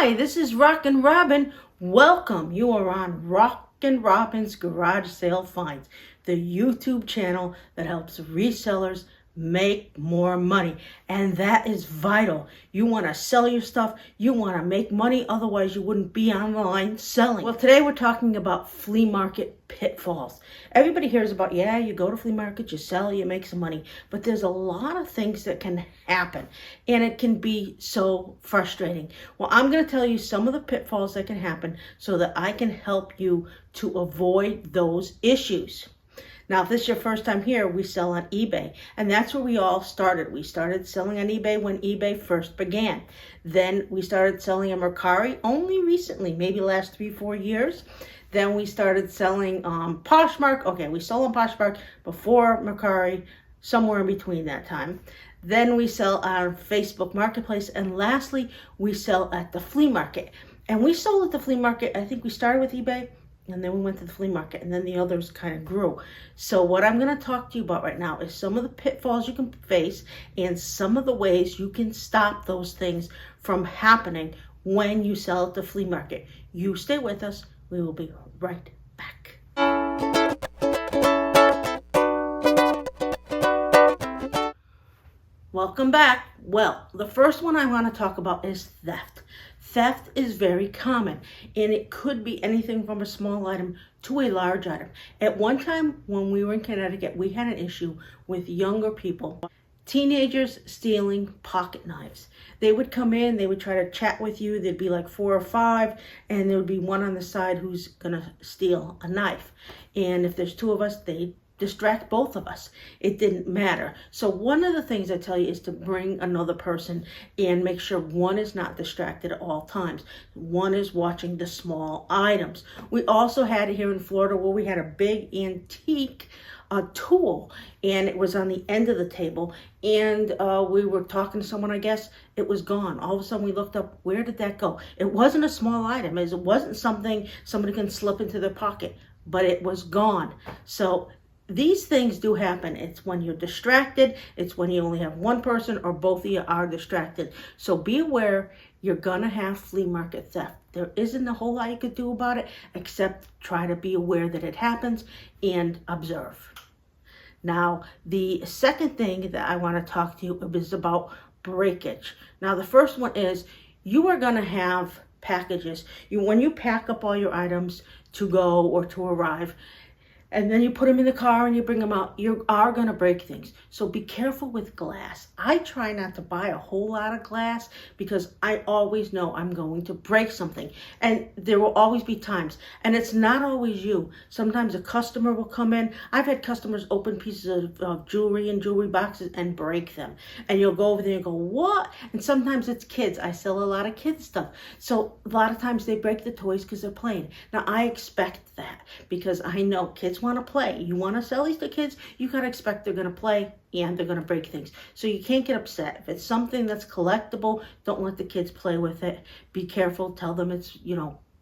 Hi, this is RockinRobin. Welcome. You are on RockinRobin's Garage Sale Finds, the YouTube channel that helps resellers make more money. And that is vital. You want to sell your stuff. You want to make money. Otherwise, you wouldn't be online selling. Well, today we're talking about flea market pitfalls. Everybody hears about, yeah, you go to flea market, you sell, you make some money. But there's a lot of things that can happen. And it can be so frustrating. Well, I'm going to tell you some of the pitfalls that can happen so that I can help you to avoid those issues. Now, if this is your first time here, we sell on eBay, and that's where we all started. We started selling on eBay when eBay first began. Then we started selling on Mercari only recently, maybe last 3-4 years. Then we started selling Poshmark. Okay, we sold on Poshmark before Mercari, somewhere in between that time. Then we sell on Facebook Marketplace, and lastly, we sell at the flea market. And we sold at the flea market, I think we started with eBay, and then we went to the flea market, and then the others kind of grew. So what I'm going to talk to you about right now is some of the pitfalls you can face and some of the ways you can stop those things from happening when you sell at the flea market. You stay with us. We will be right back. Welcome back. Well, the first one I want to talk about is theft. Theft is very common, and it could be anything from a small item to a large item. At one time when we were in Connecticut, we had an issue with younger people, teenagers stealing pocket knives. They would come in, they would try to chat with you. There'd be like 4 or 5, and there would be one on the side who's gonna steal a knife. And if there's 2 of us, they'd distract both of us. It didn't matter. So one of the things I tell you is to bring another person and make sure one is not distracted at all times. One is watching the small items. We also had it here in Florida where we had a big antique tool, and it was on the end of the table, and we were talking to someone, I guess it was gone. All of a sudden we looked up, where did that go? It wasn't a small item. It wasn't something somebody can slip into their pocket, but it was gone. So these things do happen. It's when you're distracted. It's when you only have one person or both of you are distracted. So be aware, you're gonna have flea market theft. There isn't a whole lot you could do about it except try to be aware that it happens and observe. Now, the second thing that I want to talk to you is about breakage. Now, the first one is you are gonna have packages. When you pack up all your items to go or to arrive, and then you put them in the car and you bring them out, you are going to break things. So be careful with glass. I try not to buy a whole lot of glass because I always know I'm going to break something. And there will always be times. And it's not always you. Sometimes a customer will come in. I've had customers open pieces of jewelry and jewelry boxes and break them. And you'll go over there and go, what? And sometimes it's kids. I sell a lot of kids stuff. So a lot of times they break the toys because they're playing. Now I expect that because I know kids want to play. You want to sell these to kids, you got to expect they're going to play and they're going to break things. So you can't get upset. If it's something that's collectible, don't let the kids play with it. Be careful. Tell them it's,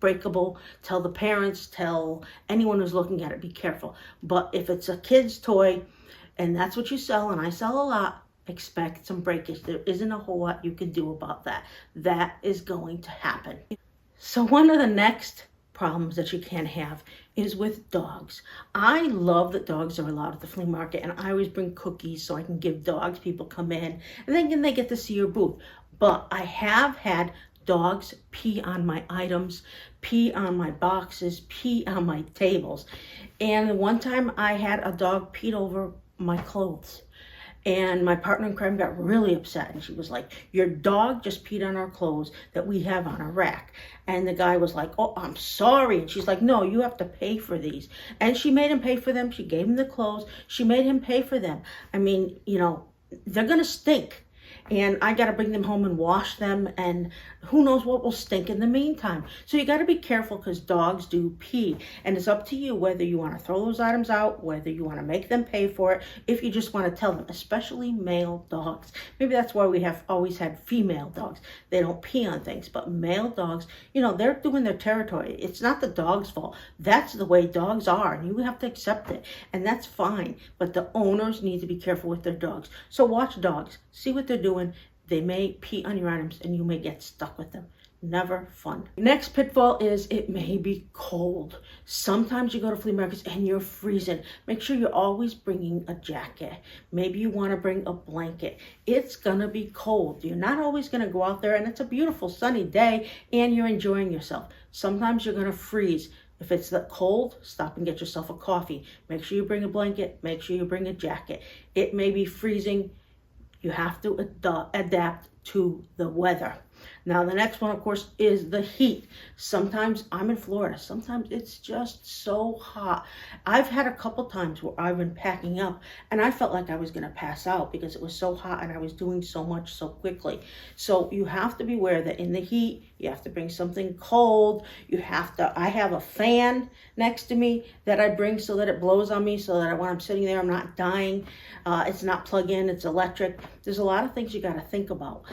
breakable. Tell the parents, tell anyone who's looking at it, be careful. But if it's a kid's toy and that's what you sell, and I sell a lot, expect some breakage. There isn't a whole lot you can do about that. That is going to happen. So one of the next problems that you can have is with dogs. I love that dogs are allowed at the flea market, and I always bring cookies so I can give dogs. People come in and then they get to see your booth. But I have had dogs pee on my items, pee on my boxes, pee on my tables. And one time I had a dog pee over my clothes. And my partner in crime got really upset, and she was like, your dog just peed on our clothes that we have on a rack. And the guy was like, oh, I'm sorry. And she's like, no, you have to pay for these. And she made him pay for them. She gave him the clothes. She made him pay for them. I mean, they're going to stink. And I got to bring them home and wash them, and who knows what will stink in the meantime. So you got to be careful because dogs do pee, and it's up to you whether you want to throw those items out, whether you want to make them pay for it, if you just want to tell them, especially male dogs. Maybe that's why we have always had female dogs. They don't pee on things, but male dogs, they're doing their territory. It's not the dog's fault. That's the way dogs are, and you have to accept it, and that's fine. But the owners need to be careful with their dogs. So watch dogs. See what they're doing. They may pee on your items and you may get stuck with them. Never fun. Next pitfall is it may be cold. Sometimes you go to flea markets and you're freezing. Make sure you're always bringing a jacket. Maybe you want to bring a blanket. It's gonna be cold. You're not always gonna go out there and it's a beautiful sunny day and you're enjoying yourself. Sometimes you're gonna freeze. If it's that cold, stop and get yourself a coffee. Make sure you bring a blanket. Make sure you bring a jacket. It may be freezing. You have to adapt to the weather. Now, the next one, of course, is the heat. Sometimes I'm in Florida. Sometimes it's just so hot. I've had a couple times where I've been packing up and I felt like I was going to pass out because it was so hot and I was doing so much so quickly. So you have to be aware that in the heat, you have to bring something cold. I have a fan next to me that I bring so that it blows on me so that when I'm sitting there, I'm not dying. It's not plug-in, it's electric. There's a lot of things you got to think about.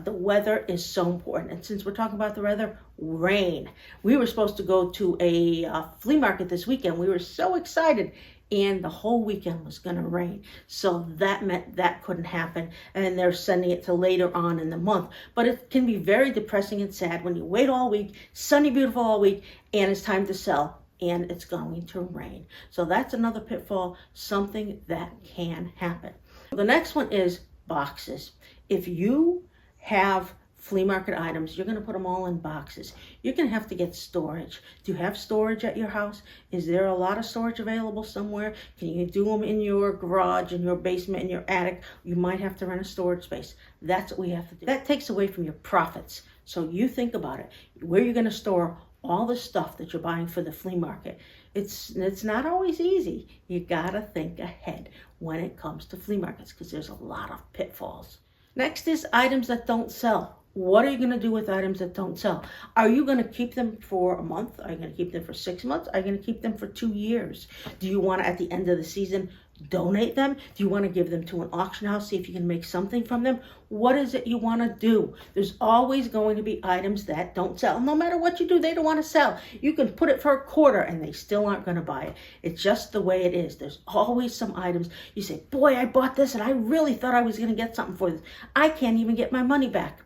The weather is so important. And since we're talking about the weather, rain. We were supposed to go to a flea market this weekend. We were so excited. And the whole weekend was going to rain. So that meant that couldn't happen. And they're sending it to later on in the month. But it can be very depressing and sad when you wait all week, sunny, beautiful all week, and it's time to sell. And it's going to rain. So that's another pitfall, something that can happen. The next one is boxes. If you have flea market items, you're going to put them all in boxes. You're going to have to get storage. Do you have storage at your house? Is there a lot of storage available somewhere? Can you do them in your garage, in your basement, in your attic? You might have to rent a storage space. That's what we have to do. That takes away from your profits. So you think about it. Where you're going to store all the stuff that you're buying for the flea market. It's not always easy. You got to think ahead when it comes to flea markets because there's a lot of pitfalls. Next is items that don't sell. What are you going to do with items that don't sell? Are you going to keep them for a month? Are you going to keep them for 6 months? Are you going to keep them for 2 years? Do you want to, at the end of the season, donate them? Do you want to give them to an auction house, see if you can make something from them? What is it you want to do? There's always going to be items that don't sell. No matter what you do, they don't want to sell. You can put it for a quarter and they still aren't going to buy it. It's just the way it is. There's always some items. You say, boy, I bought this and I really thought I was going to get something for this. I can't even get my money back.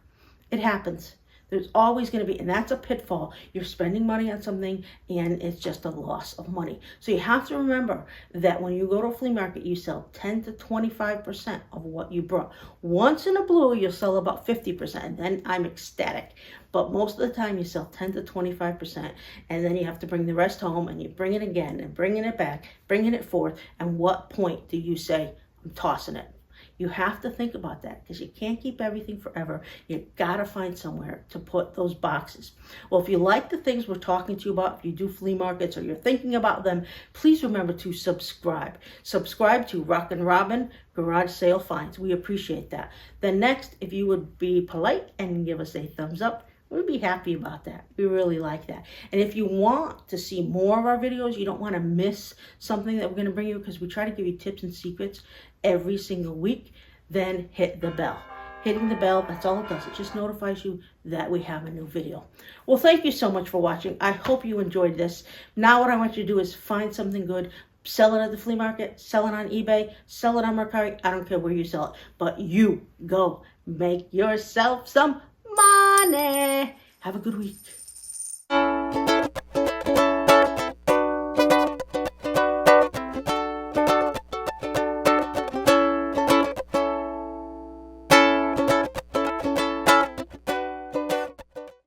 It happens. There's always going to be, and that's a pitfall. You're spending money on something and it's just a loss of money. So you have to remember that when you go to a flea market, you sell 10 to 25% of what you brought. Once in a blue, you'll sell about 50%, and then I'm ecstatic. But most of the time you sell 10 to 25%, and then you have to bring the rest home and you bring it again and bringing it back, bringing it forth. And what point do you say, I'm tossing it? You have to think about that because you can't keep everything forever. You got to find somewhere to put those boxes. Well, if you like the things we're talking to you about, if you do flea markets or you're thinking about them, please remember to subscribe. Subscribe to RockinRobin Garage Sale Finds. We appreciate that. Then next, if you would be polite and give us a thumbs up, we'd be happy about that. We really like that. And if you want to see more of our videos, you don't want to miss something that we're going to bring you because we try to give you tips and secrets every single week, then hit the bell. Hitting the bell, that's all it does. It just notifies you that we have a new video. Well, thank you so much for watching. I hope you enjoyed this. Now what I want you to do is find something good, sell it at the flea market, sell it on eBay, sell it on Mercari. I don't care where you sell it, but you go make yourself some money. Have a good week.